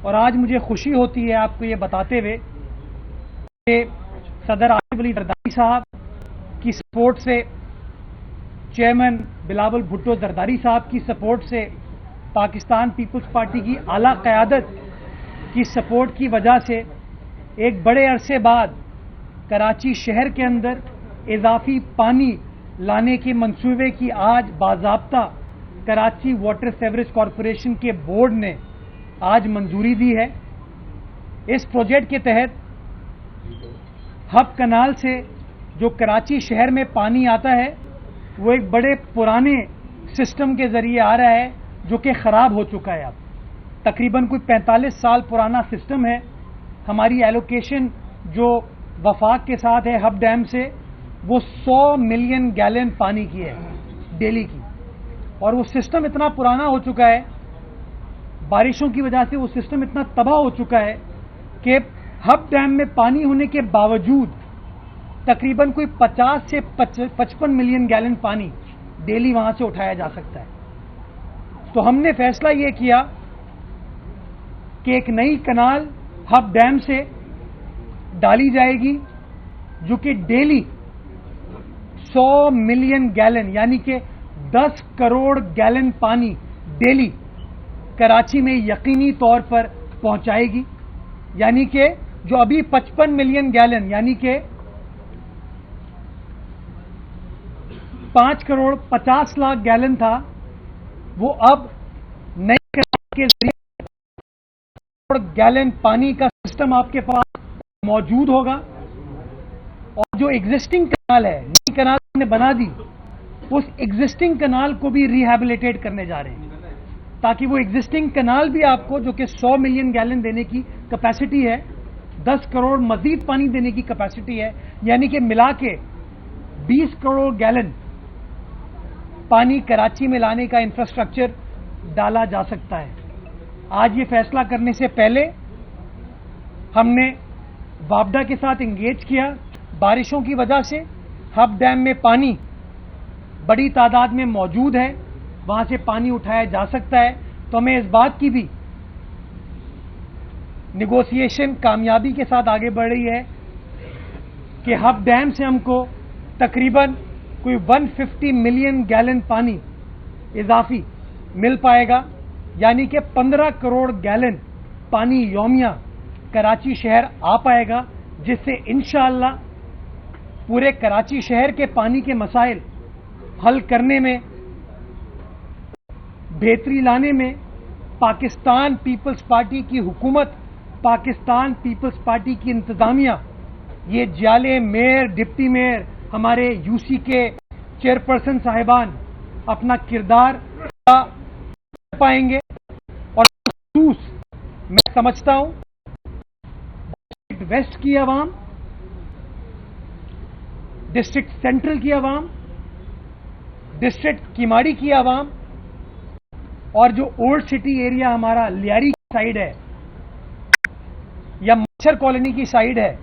اور آج مجھے خوشی ہوتی ہے آپ کو یہ بتاتے ہوئے کہ صدر آصف علی زرداری صاحب کی سپورٹ سے، چیئرمین بلاول بھٹو زرداری صاحب کی سپورٹ سے، پاکستان پیپلز پارٹی کی اعلیٰ قیادت کی سپورٹ کی وجہ سے ایک بڑے عرصے بعد کراچی شہر کے اندر اضافی پانی لانے کے منصوبے کی آج باضابطہ کراچی واٹر سیوریج کارپوریشن کے بورڈ نے آج منظوری دی ہے۔ اس پروجیکٹ کے تحت ہب کنال سے جو کراچی شہر میں پانی آتا ہے وہ ایک بڑے پرانے سسٹم کے ذریعے آ رہا ہے جو کہ خراب ہو چکا ہے۔ اب تقریباً کوئی 45 سال پرانا سسٹم ہے۔ ہماری ایلوکیشن جو وفاق کے ساتھ ہے ہب ڈیم سے وہ 100 ملین گیلن پانی کی ہے ڈیلی کی، اور وہ سسٹم اتنا پرانا ہو چکا ہے، بارشوں کی وجہ سے وہ سسٹم اتنا تباہ ہو چکا ہے کہ ہب ڈیم میں پانی ہونے کے باوجود تقریباً کوئی 50 سے 55 ملین گیلن پانی ڈیلی وہاں سے اٹھایا جا سکتا ہے۔ تو ہم نے فیصلہ یہ کیا کہ ایک نئی کنال ہب ڈیم سے ڈالی جائے گی جو کہ ڈیلی 100 ملین گیلن یعنی کہ 10 کروڑ گیلن پانی ڈیلی کراچی میں یقینی طور پر پہنچائے گی، یعنی کہ جو ابھی 55 ملین گیلن یعنی کہ 5 کروڑ 50 لاکھ گیلن تھا، وہ اب نئی کنال کے ذریعے گیلن پانی کا سسٹم آپ کے پاس موجود ہوگا، اور جو ایگزسٹنگ کنال ہے، نئی کنال نے بنا دی، اس ایگزسٹنگ کنال کو بھی ریہیبلیٹیٹ کرنے جا رہے ہیں تاکہ وہ ایگزسٹنگ کنال بھی آپ کو جو کہ 100 ملین گیلن دینے کی کیپیسٹی ہے، 10 کروڑ مزید پانی دینے کی کیپیسٹی ہے، یعنی کہ ملا کے 20 کروڑ گیلن پانی کراچی میں لانے کا انفراسٹرکچر ڈالا جا سکتا ہے۔ آج یہ فیصلہ کرنے سے پہلے ہم نے وابڈا کے ساتھ انگیج کیا۔ بارشوں کی وجہ سے ہب ڈیم میں پانی بڑی تعداد میں موجود ہے، وہاں سے پانی اٹھایا جا سکتا ہے، تو ہمیں اس بات کی بھی نیگوسیشن کامیابی کے ساتھ آگے بڑھ رہی ہے کہ ہب ڈیم سے ہم کو تقریباً کوئی 150 ملین گیلن پانی اضافی مل پائے گا، یعنی کہ 15 کروڑ گیلن پانی یومیہ کراچی شہر آ پائے گا، جس سے انشاءاللہ پورے کراچی شہر کے پانی کے مسائل حل کرنے میں، بہتری لانے میں پاکستان پیپلز پارٹی کی حکومت، پاکستان پیپلز پارٹی کی انتظامیہ، یہ جیالے میئر، ڈپٹی میئر، ہمارے یو سی کے چیئرپرسن صاحبان اپنا کردار کر پائیں گے۔ اور خصوص میں سمجھتا ہوں ڈسٹرکٹ ویسٹ کی عوام، ڈسٹرکٹ سینٹرل کی عوام، ڈسٹرکٹ کیماڑی کی عوام، اور جو اولڈ سٹی ایریا ہمارا لیاری کی سائیڈ ہے یا مچھر کالونی کی سائیڈ ہے،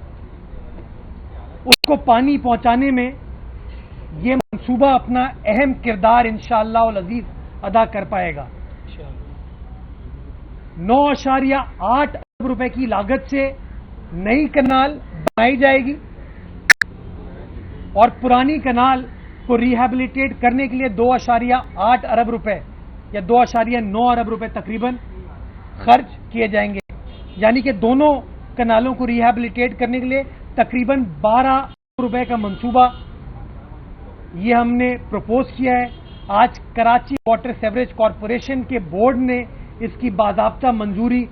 اس کو پانی پہنچانے میں یہ منصوبہ اپنا اہم کردار انشاءاللہ العزیز ادا کر پائے گا۔ 9.8 ارب روپے کی لاگت سے نئی کنال بنائی جائے گی، اور پرانی کنال کو ریہیبلیٹیٹ کرنے کے لیے 2.8 ارب روپے یا 2.9 ارب روپے تقریباً خرچ کیے جائیں گے، یعنی کہ دونوں کنالوں کو ریہیبلیٹیٹ کرنے کے لیے تقریباً 12 ارب روپے کا منصوبہ یہ ہم نے پروپوز کیا ہے۔ آج کراچی واٹر سیوریج کارپوریشن کے بورڈ نے اس کی باضابطہ منظوری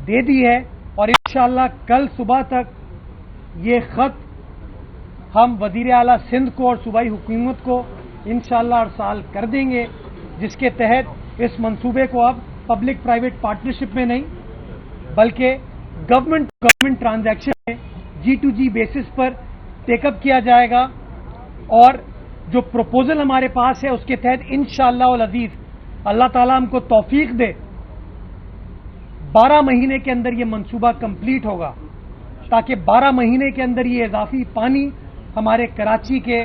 دے دی ہے، اور انشاءاللہ کل صبح تک یہ خط ہم وزیر اعلیٰ سندھ کو اور صوبائی حکومت کو انشاءاللہ ارسال کر دیں گے، جس کے تحت اس منصوبے کو اب پبلک پرائیویٹ پارٹنرشپ میں نہیں بلکہ گورنمنٹ ٹو گورنمنٹ ٹرانزیکشن میں G2G بیسس پر ٹیک اپ کیا جائے گا، اور جو پروپوزل ہمارے پاس ہے اس کے تحت انشاءاللہ العزیز اللہ تعالیٰ ہم کو توفیق دے 12 مہینے کے اندر یہ منصوبہ کمپلیٹ ہوگا، تاکہ 12 مہینے کے اندر یہ اضافی پانی ہمارے کراچی کے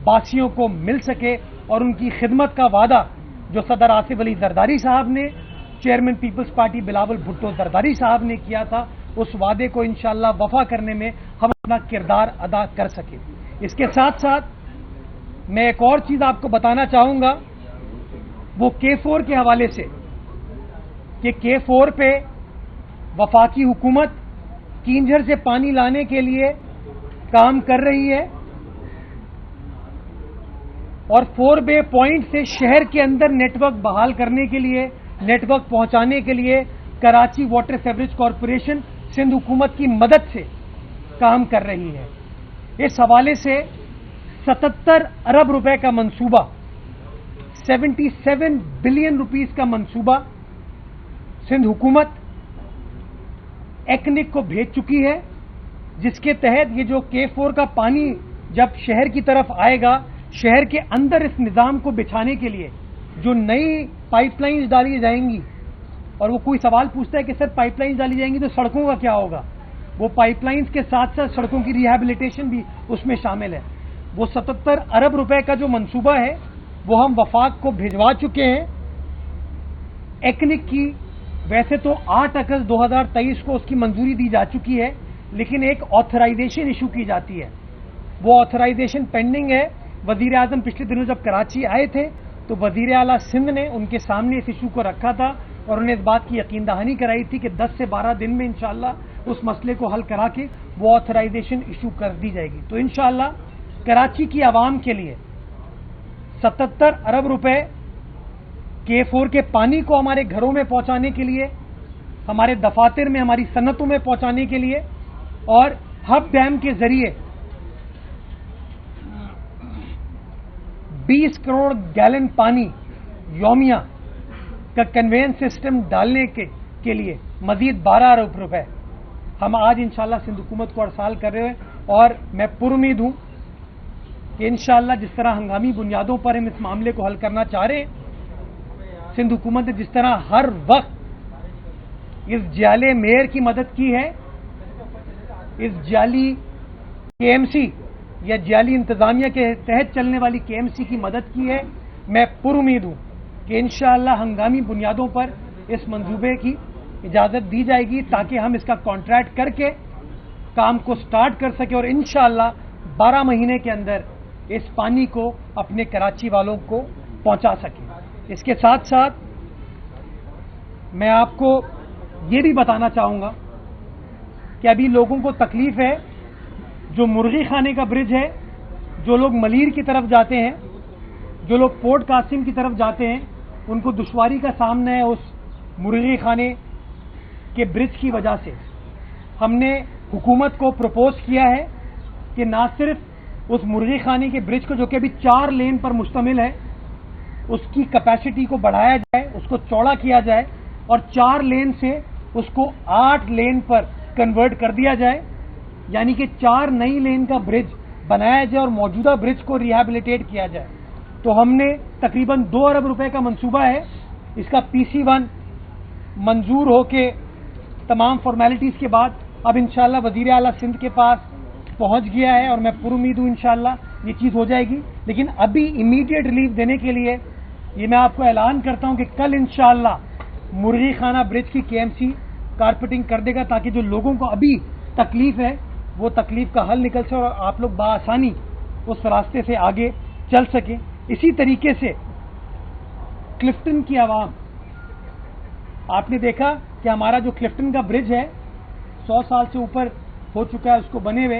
باسیوں کو مل سکے، اور ان کی خدمت کا وعدہ جو صدر آصف علی زرداری صاحب نے chairman Peoples Party Bilawal Bhutto Zardari صاحب نے کیا تھا، اس وعدے کو انشاءاللہ وفا کرنے میں ہم اپنا کردار ادا کر سکیں۔ اس کے ساتھ ساتھ میں ایک اور چیز آپ کو بتانا چاہوں گا، وہ K4 کے حوالے سے، کہ K4 پہ وفاقی حکومت کینجھر سے پانی لانے کے لیے کام کر رہی ہے، اور 4 بے پوائنٹ سے شہر کے اندر نیٹ ورک بحال کرنے کے لیے، نیٹ ورک پہنچانے کے لیے Karachi water sewerage corporation Sindh حکومت کی مدد سے کام کر رہی ہے۔ اس حوالے سے 77 ارب روپے کا منصوبہ، 77 بلین روپیز کا منصوبہ سندھ حکومت ایکنک کو بھیج چکی ہے، جس کے تحت یہ جو K4 کا پانی جب شہر کی طرف آئے گا، شہر کے اندر اس نظام کو بچھانے کے لیے جو نئی پائپ لائنز ڈالی جائیں گی، اور وہ کوئی سوال پوچھتا ہے کہ سر پائپ لائنز ڈالی جائیں گی تو سڑکوں کا کیا ہوگا؟ وہ پائپ لائنز کے ساتھ ساتھ سڑکوں کی ریہیبلیٹیشن بھی اس میں شامل ہے۔ وہ 77 ارب روپے کا جو منصوبہ ہے وہ ہم وفاق کو بھجوا چکے ہیں۔ ایکنک کی ویسے تو 8 اگست 2023 کو اس کی منظوری دی جا چکی ہے، لیکن ایک آتھرائزیشن ایشو کی جاتی ہے، وہ آتھرائزیشن پینڈنگ ہے۔ وزیر اعظم پچھلے دنوں جب کراچی آئے تھے تو وزیر اعلیٰ سندھ نے ان کے سامنے اس ایشو کو رکھا تھا، اور انہیں اس بات کی یقین دہانی کرائی تھی کہ 10 سے 12 دن میں انشاءاللہ اس مسئلے کو حل کرا کے وہ آتھرائزیشن ایشو کر دی جائے گی۔ تو انشاءاللہ کراچی کی عوام کے لیے 77 ارب روپے K4 کے پانی کو ہمارے گھروں میں پہنچانے کے لیے، ہمارے دفاتر میں، ہماری صنعتوں میں پہنچانے کے لیے، اور ہب ڈیم کے ذریعے 20 کروڑ گیلن پانی یومیہ کا کنوینس سسٹم ڈالنے کے لیے مزید 12 ارب روپے ہم آج انشاءاللہ سندھ حکومت کو ارسال کر رہے ہیں، اور میں پر امید ہوں کہ انشاءاللہ جس طرح ہنگامی بنیادوں پر ہم اس معاملے کو حل کرنا چاہ رہے ہیں، سندھ حکومت نے جس طرح ہر وقت اس جعلی میئر کی مدد کی ہے، اس جعلی KMC یا جعلی انتظامیہ کے تحت چلنے والی KMC کی مدد کی ہے، میں پر امید ہوں کہ انشاءاللہ ہنگامی بنیادوں پر اس منصوبے کی اجازت دی جائے گی تاکہ ہم اس کا کانٹریکٹ کر کے کام کو سٹارٹ کر سکیں، اور انشاءاللہ 12 مہینے کے اندر اس پانی کو اپنے کراچی والوں کو پہنچا سکیں۔ اس کے ساتھ ساتھ میں آپ کو یہ بھی بتانا چاہوں گا کہ ابھی لوگوں کو تکلیف ہے، جو مرغی خانے کا برج ہے، جو لوگ ملیر کی طرف جاتے ہیں، جو لوگ پورٹ قاسم کی طرف جاتے ہیں، ان کو دشواری کا سامنا ہے اس مرغی خانے کے برج کی وجہ سے۔ ہم نے حکومت کو پروپوز کیا ہے کہ نہ صرف اس مرغی خانے کے برج کو، جو کہ ابھی 4 لین پر مشتمل ہے، اس کی کیپیسٹی کو بڑھایا جائے، اس کو چوڑا کیا جائے، اور 4 لین سے اس کو 8 لین پر کنورٹ کر دیا جائے، یعنی کہ 4 نئی لین کا برج بنایا جائے اور موجودہ برج کو ریہیبلیٹیٹ کیا جائے۔ تو ہم نے تقریباً 2 ارب روپے کا منصوبہ ہے، اس کا PC1 منظور ہو کے تمام فارمیلٹیز کے بعد اب انشاءاللہ وزیر اعلیٰ سندھ کے پاس پہنچ گیا ہے، اور میں پر امید ہوں انشاءاللہ یہ چیز ہو جائے گی۔ لیکن ابھی امیڈیٹ ریلیف دینے کے لیے یہ میں آپ کو اعلان کرتا ہوں کہ کل انشاءاللہ مرغی خانہ برج کی KMC کارپیٹنگ کر دے گا، تاکہ جو لوگوں کو ابھی تکلیف ہے وہ تکلیف کا حل نکل سکے اور آپ لوگ بآسانی اس راستے سے آگے چل سکیں۔ اسی طریقے سے کلفٹن کی عوام، آپ نے دیکھا کہ ہمارا جو کلفٹن کا برج ہے 100 سال سے اوپر ہو چکا ہے اس کو بنے ہوئے،